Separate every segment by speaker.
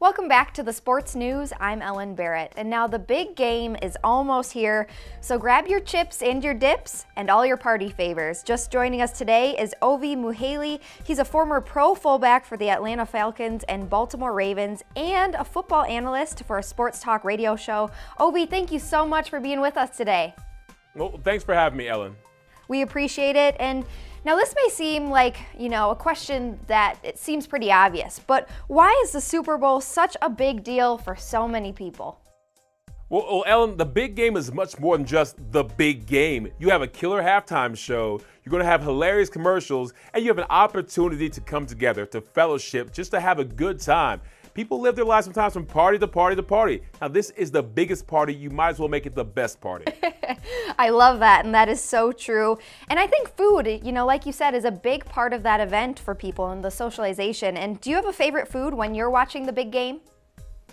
Speaker 1: Welcome back to the Sports News. I'm Ellen Barrett, and now the big game is almost here, so grab your chips and your dips and all your party favors. Just joining us today is Ovie Mughelli. He's a former pro fullback for the Atlanta Falcons and Baltimore Ravens and a football analyst for a sports talk radio show. Ovie, thank you so much for being with us today.
Speaker 2: Well, thanks for having me, Ellen.
Speaker 1: We appreciate it. And now this may seem like, a question that it seems pretty obvious, but why is the Super Bowl such a big deal for so many people?
Speaker 2: Well, Ellen, the big game is much more than just the big game. You have a killer halftime show, you're going to have hilarious commercials, and you have an opportunity to come together, to fellowship, just to have a good time. People live their lives sometimes from party to party to party. Now, this is the biggest party. You might as well make it the best party.
Speaker 1: I love that, and that is so true. And I think food, like you said, is a big part of that event for people and the socialization. And do you have a favorite food when you're watching the big game?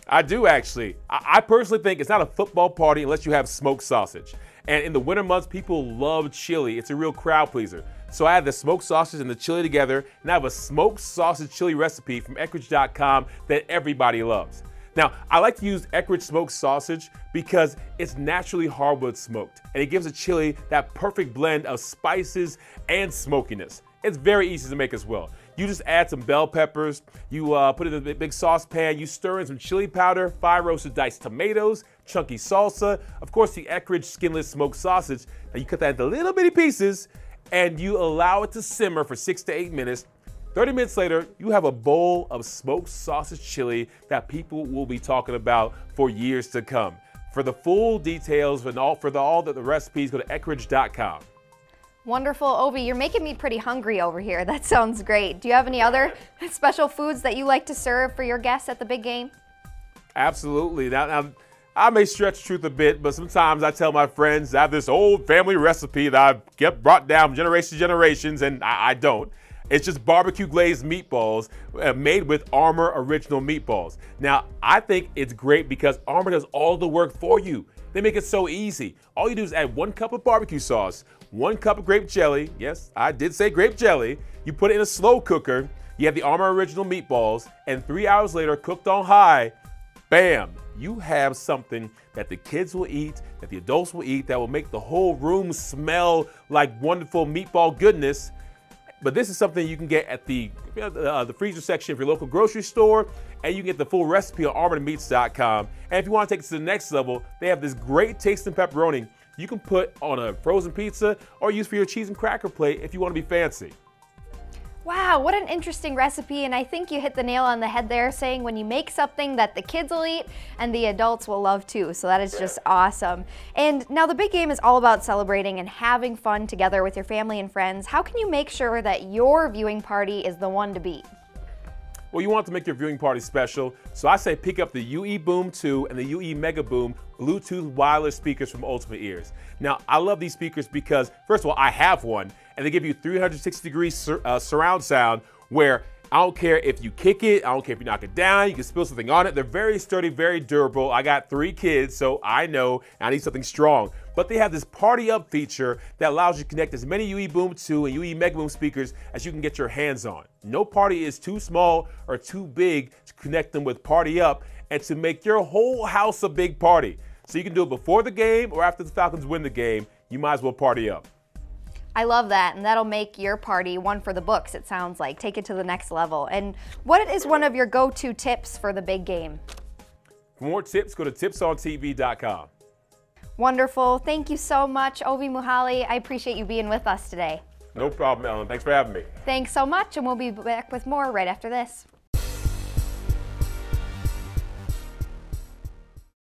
Speaker 2: I do, actually. I personally think it's not a football party unless you have smoked sausage. And in the winter months, people love chili. It's a real crowd pleaser. So I have the smoked sausage and the chili together, and I have a smoked sausage chili recipe from Eckrich.com that everybody loves. Now, I like to use Eckrich smoked sausage because it's naturally hardwood smoked, and it gives a chili that perfect blend of spices and smokiness. It's very easy to make as well. You just add some bell peppers, you put it in a big saucepan, you stir in some chili powder, fire roasted diced tomatoes, chunky salsa, of course the Eckrich skinless smoked sausage. Now you cut that into little bitty pieces, and you allow it to simmer for 6 to 8 minutes. 30 minutes later, you have a bowl of smoked sausage chili that people will be talking about for years to come. For the full details and all the recipes, go to Eckrich.com.
Speaker 1: Wonderful, Ovie. You're making me pretty hungry over here. That sounds great. Do you have any other special foods that you like to serve for your guests at the big game?
Speaker 2: Absolutely. Now, I may stretch the truth a bit, but sometimes I tell my friends I have this old family recipe that I've kept brought down generations to generations, and I don't. It's just barbecue glazed meatballs made with Armour original meatballs. Now, I think it's great because Armour does all the work for you. They make it so easy. All you do is add 1 cup of barbecue sauce, 1 cup of grape jelly. Yes, I did say grape jelly. You put it in a slow cooker. You have the Armour original meatballs, and 3 hours later, cooked on high, bam, you have something that the kids will eat, that the adults will eat, that will make the whole room smell like wonderful meatball goodness. But this is something you can get at the freezer section of your local grocery store, and you can get the full recipe on armoredmeats.com. And if you want to take it to the next level, they have this great tasting pepperoni you can put on a frozen pizza or use for your cheese and cracker plate if you want to be fancy.
Speaker 1: Wow, what an interesting recipe, and I think you hit the nail on the head there, saying when you make something that the kids will eat and the adults will love too, so that is just awesome. And now the big game is all about celebrating and having fun together with your family and friends. How can you make sure that your viewing party is the one to beat?
Speaker 2: Well, you want to make your viewing party special, so I say pick up the UE Boom 2 and the UE Mega Boom Bluetooth wireless speakers from Ultimate Ears. Now, I love these speakers because, first of all, I have one, and they give you 360-degree surround sound where I don't care if you kick it, I don't care if you knock it down, you can spill something on it. They're very sturdy, very durable. I got 3 kids, so I know I need something strong. But they have this Party Up feature that allows you to connect as many UE Boom 2 and UE Mega Boom speakers as you can get your hands on. No party is too small or too big to connect them with Party Up and to make your whole house a big party. So you can do it before the game or after the Falcons win the game. You might as well party up.
Speaker 1: I love that, and that'll make your party one for the books, it sounds like. Take it to the next level. And what is one of your go-to tips for the big game?
Speaker 2: For more tips, go to tipsontv.com.
Speaker 1: Wonderful. Thank you so much, Ovie Mughelli. I appreciate you being with us today.
Speaker 2: No problem, Ellen. Thanks for having me.
Speaker 1: Thanks so much, and we'll be back with more right after this.